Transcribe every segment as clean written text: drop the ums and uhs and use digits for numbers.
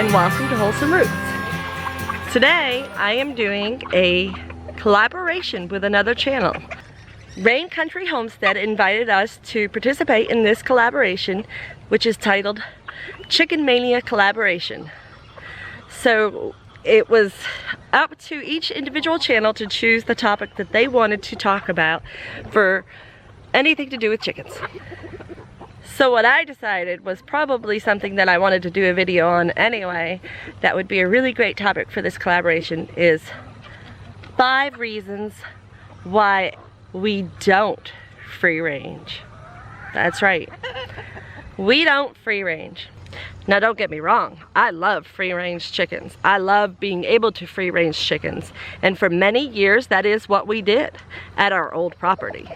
and welcome to Wholesome Roots. Today I am doing a collaboration with another channel. Rain Country Homestead invited us to participate in this collaboration, which is titled Chicken Mania Collaboration. So it was up to each individual channel to choose the topic that they wanted to talk about for anything to do with chickens. So what I decided was probably something that I wanted to do a video on anyway, that would be a really great topic for this collaboration, is 5 reasons why we don't free range. That's right. We don't free range. Now don't get me wrong, I love free range chickens. I love being able to free range chickens. And for many years that is what we did at our old property.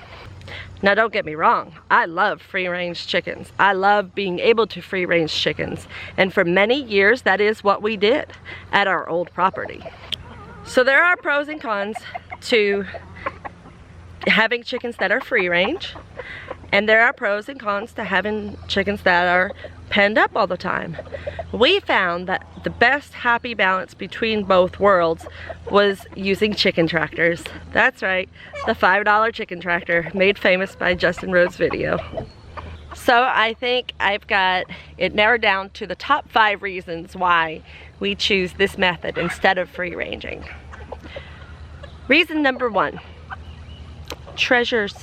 Now don't get me wrong, I love free range chickens. I love being able to free range chickens. And for many years that is what we did at our old property. So there are pros and cons to having chickens that are free range, and there are pros and cons to having chickens that are penned up all the time. We found that the best happy balance between both worlds was using chicken tractors. That's right, the $5 chicken tractor made famous by Justin Rhodes' video. So I think I've got it narrowed down to the top 5 reasons why we choose this method instead of free ranging. Reason number 1. Treasures.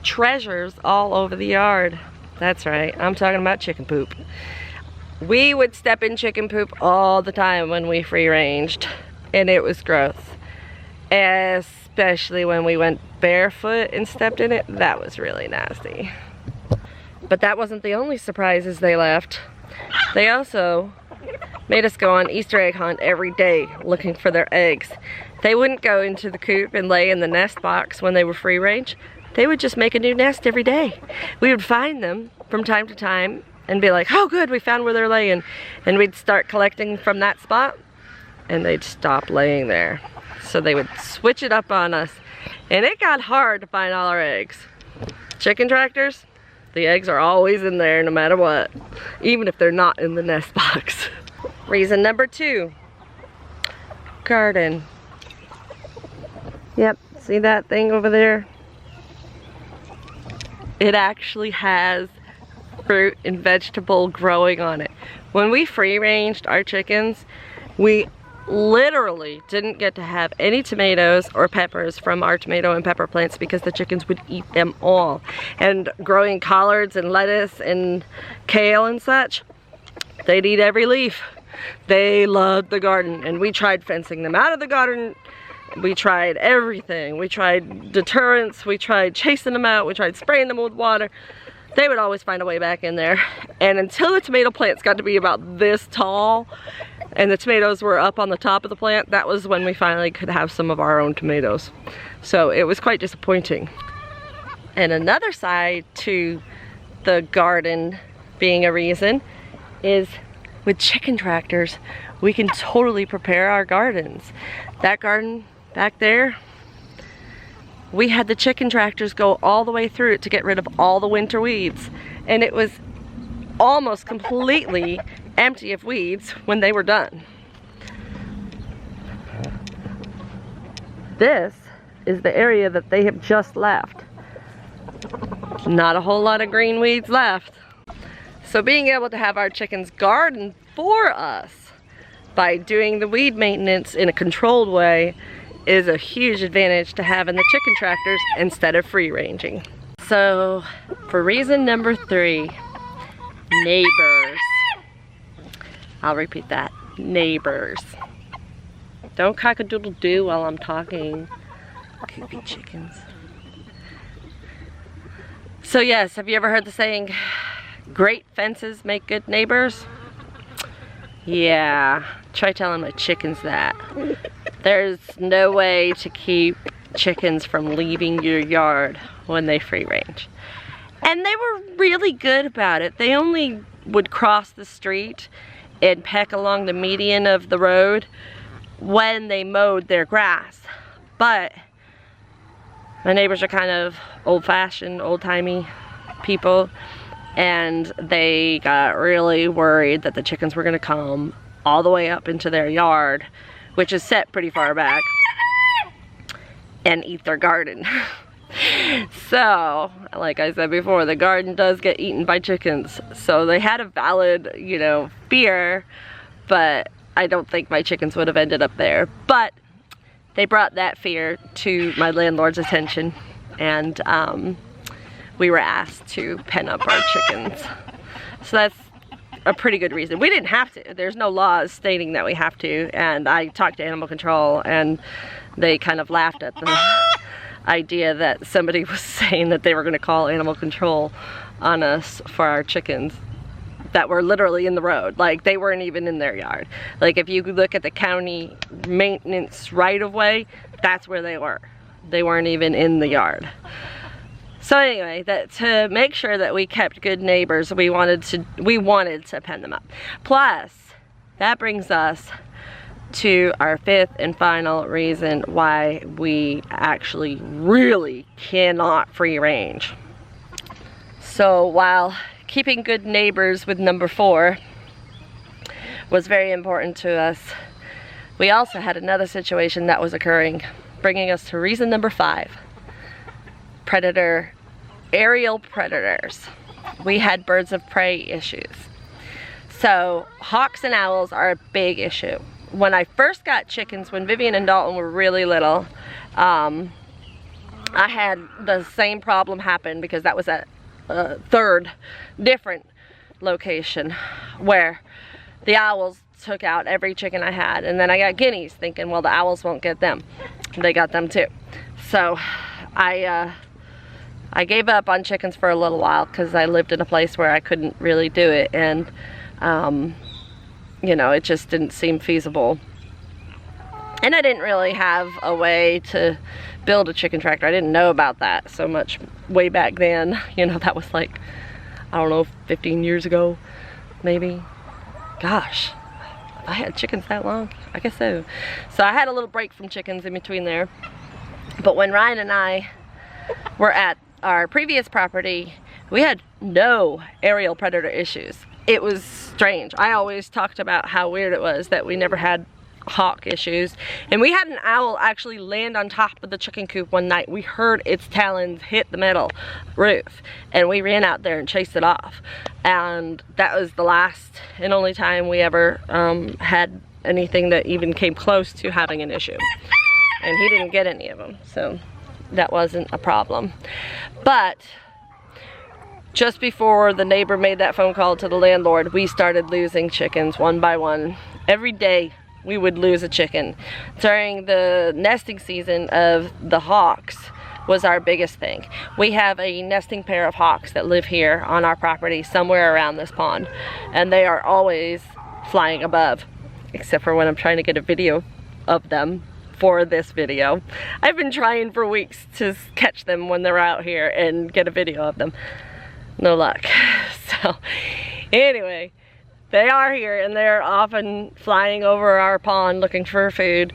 Treasures all over the yard. That's right, I'm talking about chicken poop. We would step in chicken poop all the time when we free ranged, and it was gross. Especially when we went barefoot and stepped in it, that was really nasty. But that wasn't the only surprises they left. They also made us go on Easter egg hunt every day looking for their eggs. They wouldn't go into the coop and lay in the nest box when they were free range. They would just make a new nest every day. We would find them from time to time and be like, oh good, we found where they're laying. And we'd start collecting from that spot and they'd stop laying there. So they would switch it up on us. And it got hard to find all our eggs. Chicken tractors, the eggs are always in there no matter what, even if they're not in the nest box. Reason number 2, garden. Yep, see that thing over there? It actually has fruit and vegetable growing on it. When we free ranged our chickens, we literally didn't get to have any tomatoes or peppers from our tomato and pepper plants because the chickens would eat them all. And growing collards and lettuce and kale and such, they'd eat every leaf. They loved the garden, and we tried fencing them out of the garden. We tried everything. We tried deterrents, we tried chasing them out, we tried spraying them with water. They would always find a way back in there. And until the tomato plants got to be about this tall and the tomatoes were up on the top of the plant, that was when we finally could have some of our own tomatoes. So it was quite disappointing. And another side to the garden being a reason is with chicken tractors, we can totally prepare our gardens. That garden back there, we had the chicken tractors go all the way through it to get rid of all the winter weeds. And it was almost completely empty of weeds when they were done. This is the area that they have just left. Not a whole lot of green weeds left. So being able to have our chickens garden for us by doing the weed maintenance in a controlled way is a huge advantage to having the chicken tractors instead of free ranging. So for reason number 3, neighbors. I'll repeat that, neighbors. Don't cock-a-doodle-doo while I'm talking. Goofy chickens. So yes, have you ever heard the saying, great fences make good neighbors? Yeah, try telling my chickens that. There's no way to keep chickens from leaving your yard when they free range. And they were really good about it. They only would cross the street and peck along the median of the road when they mowed their grass. But my neighbors are kind of old-fashioned, old-timey people. and they got really worried that the chickens were gonna come all the way up into their yard, which is set pretty far back, and eat their garden. So, like I said before, the garden does get eaten by chickens. So they had a valid, you know, fear, but I don't think my chickens would have ended up there. But they brought that fear to my landlord's attention, and we were asked to pen up our chickens. So that's a pretty good reason. We didn't have to. There's no laws stating that we have to, and I talked to animal control and they kind of laughed at the idea that somebody was saying that they were going to call animal control on us for our chickens that were literally in the road. Like, they weren't even in their yard. Like, if you look at the county maintenance right-of-way, that's where they were. They weren't even in the yard. So anyway, that to make sure that we kept good neighbors, we wanted to pen them up. Plus, that brings us to our fifth and final reason why we actually really cannot free range. So while keeping good neighbors with number 4 was very important to us, we also had another situation that was occurring, bringing us to reason number 5. Aerial predators. We had birds of prey issues. So hawks and owls are a big issue. When I first got chickens, when Vivian and Dalton were really little, I had the same problem happen, because that was at a third different location where the owls took out every chicken I had. And then I got guineas, thinking, well, the owls won't get them. They got them too. So I gave up on chickens for a little while, because I lived in a place where I couldn't really do it, and you know, it just didn't seem feasible. And I didn't really have a way to build a chicken tractor. I didn't know about that so much way back then. You know, that was like, I don't know, 15 years ago, maybe. Gosh, I had chickens that long? I guess so. So I had a little break from chickens in between there. But when Ryan and I were at our previous property, we had no aerial predator issues. It was strange. I always talked about how weird it was that we never had hawk issues. And we had an owl actually land on top of the chicken coop one night. We heard its talons hit the metal roof, and we ran out there and chased it off. And that was the last and only time we ever had anything that even came close to having an issue. And he didn't get any of them, so that wasn't a problem. But just before the neighbor made that phone call to the landlord, we started losing chickens one by one. Every day we would lose a chicken. During the nesting season of the hawks was our biggest thing. We have a nesting pair of hawks that live here on our property somewhere around this pond, and they are always flying above, except for when I'm trying to get a video of them for this video. I've been trying for weeks to catch them when they're out here and get a video of them. No luck. So anyway, they are here, and they're often flying over our pond looking for food.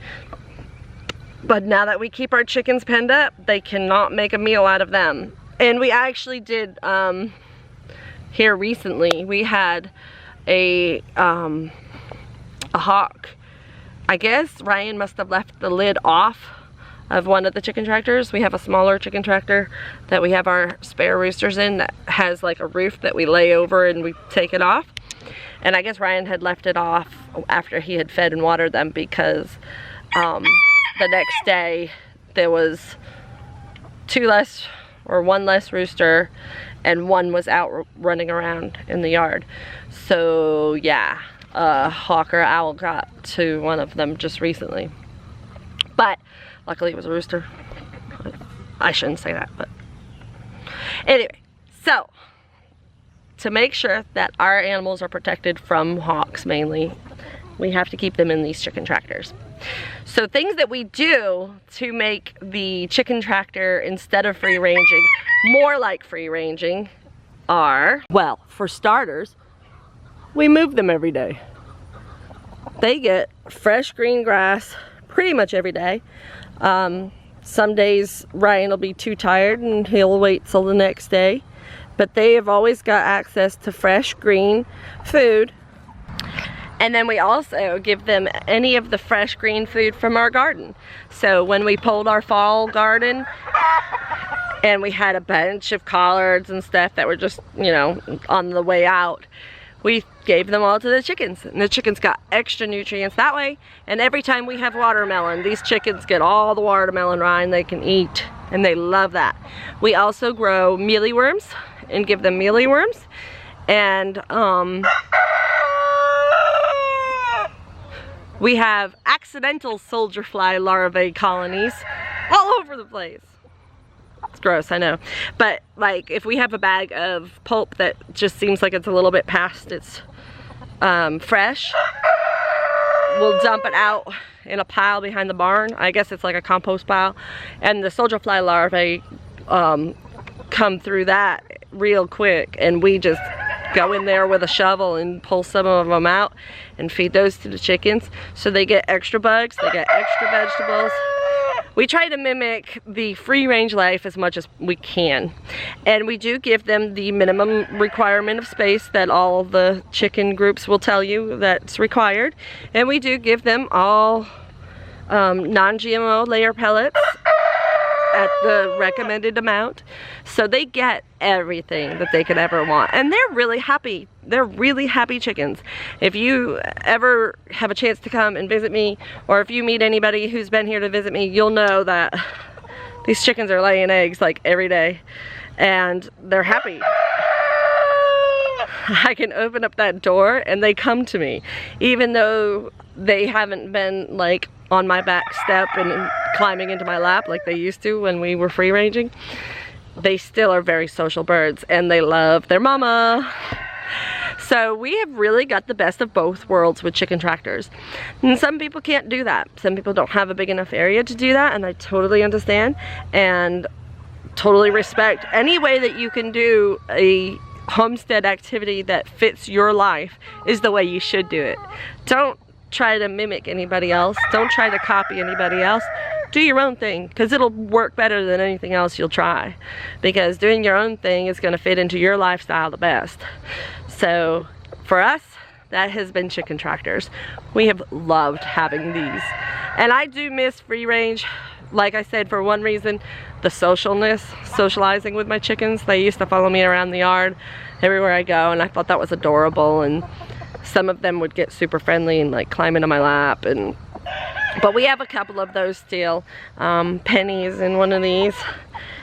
But now that we keep our chickens penned up, they cannot make a meal out of them. And we actually did, here recently, we had a hawk. I guess Ryan must have left the lid off of one of the chicken tractors. We have a smaller chicken tractor that we have our spare roosters in that has like a roof that we lay over and we take it off. And I guess Ryan had left it off after he had fed and watered them, because the next day there was one less rooster, and one was out running around in the yard. So yeah, a hawk or owl got to one of them just recently. But luckily it was a rooster. I shouldn't say that, but anyway, so to make sure that our animals are protected from hawks mainly, we have to keep them in these chicken tractors. So things that we do to make the chicken tractor, instead of free ranging, more like free ranging are, well, for starters, we move them every day. They get fresh green grass pretty much every day. Some days Ryan will be too tired and he'll wait till the next day. but they have always got access to fresh green food. And then we also give them any of the fresh green food from our garden. So when we pulled our fall garden and we had a bunch of collards and stuff that were just, you know, on the way out, we gave them all to the chickens, and the chickens got extra nutrients that way. And every time we have watermelon, these chickens get all the watermelon rind they can eat, and they love that. We also grow mealyworms and give them mealyworms, and we have accidental soldier fly larvae colonies all over the place. It's gross, I know. But like if we have a bag of pulp that just seems like it's a little bit past its fresh, we'll dump it out in a pile behind the barn. I guess it's like a compost pile. And the soldier fly larvae come through that real quick, and we just go in there with a shovel and pull some of them out and feed those to the chickens. So they get extra bugs, they get extra vegetables. We try to mimic the free range life as much as we can. And we do give them the minimum requirement of space that all the chicken groups will tell you that's required. And we do give them all non-GMO layer pellets at the recommended amount. So they get everything that they could ever want. And they're really happy. They're really happy chickens. If you ever have a chance to come and visit me, or if you meet anybody who's been here to visit me, you'll know that these chickens are laying eggs like every day. And they're happy. I can open up that door and they come to me. Even though they haven't been like on my back step and climbing into my lap like they used to when we were free ranging, they still are very social birds and they love their mama. So we have really got the best of both worlds with chicken tractors. And some people can't do that. Some people don't have a big enough area to do that, and I totally understand and totally respect any way that you can do a homestead activity that fits your life is the way you should do it. Don't try to mimic anybody else. Don't try to copy anybody else. Do your own thing, because it'll work better than anything else you'll try. Because doing your own thing is going to fit into your lifestyle the best. So for us, that has been chicken tractors. We have loved having these. And I do miss free range, like I said, for one reason, the socializing with my chickens. They used to follow me around the yard everywhere I go, and I thought that was adorable. And some of them would get super friendly and like climb into my lap. But we have a couple of those still. Penny's in one of these,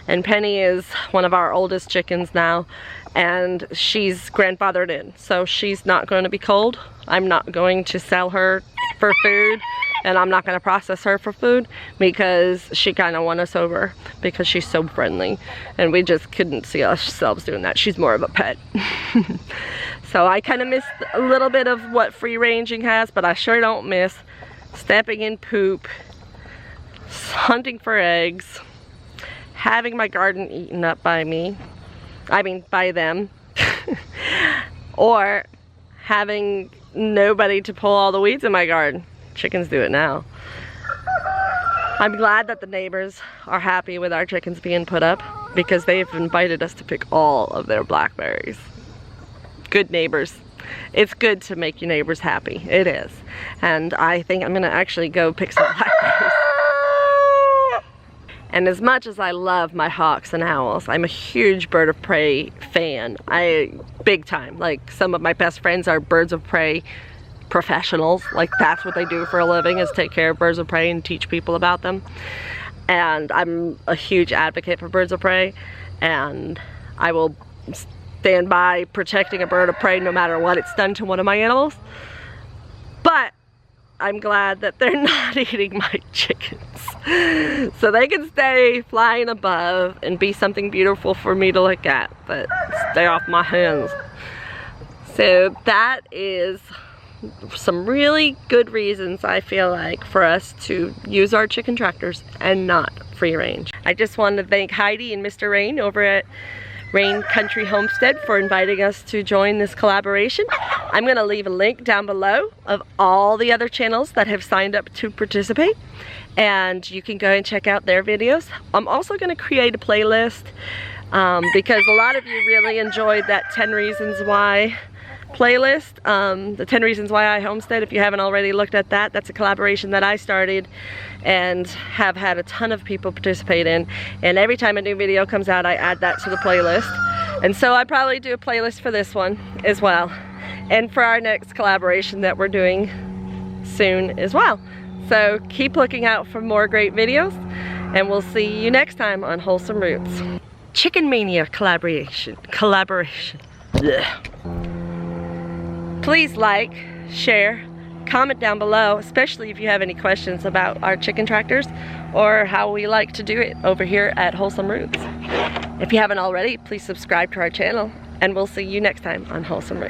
and Penny is one of our oldest chickens now, and she's grandfathered in, so she's not going to be cold. I'm not going to sell her for food, and I'm not going to process her for food because she kind of won us over because she's so friendly, and we just couldn't see ourselves doing that. She's more of a pet. So I kind of miss a little bit of what free ranging has, but I sure don't miss stepping in poop, hunting for eggs, having my garden eaten up by me, I mean by them, or having nobody to pull all the weeds in my garden. Chickens do it now. I'm glad that the neighbors are happy with our chickens being put up because they've invited us to pick all of their blackberries. Good neighbors. It's good to make your neighbors happy. It is. And I think I'm gonna actually go pick some blackberries. And as much as I love my hawks and owls, I'm a huge bird of prey fan. Big time. Like, some of my best friends are birds of prey professionals. Like, that's what they do for a living, is take care of birds of prey and teach people about them. And I'm a huge advocate for birds of prey, and I will stand by protecting a bird of prey no matter what it's done to one of my animals. But I'm glad that they're not eating my chickens. So they can stay flying above and be something beautiful for me to look at, but stay off my hands. So that is some really good reasons, I feel like, for us to use our chicken tractors and not free range. I just want to thank Heidi and Mr. Rain over at Rain Country Homestead for inviting us to join this collaboration. I'm going to leave a link down below of all the other channels that have signed up to participate, and you can go and check out their videos. I'm also going to create a playlist because a lot of you really enjoyed that 10 Reasons Why playlist, the 10 Reasons Why I Homestead. If you haven't already looked at that, that's a collaboration that I started and have had a ton of people participate in, and every time a new video comes out I add that to the playlist. And so I probably do a playlist for this one as well, and for our next collaboration that we're doing soon as well. So keep looking out for more great videos, and we'll see you next time on Wholesome Roots. Chicken Mania Collaboration. Blech. Please like, share, comment down below, especially if you have any questions about our chicken tractors or how we like to do it over here at Wholesome Roots. If you haven't already, please subscribe to our channel, and we'll see you next time on Wholesome Roots.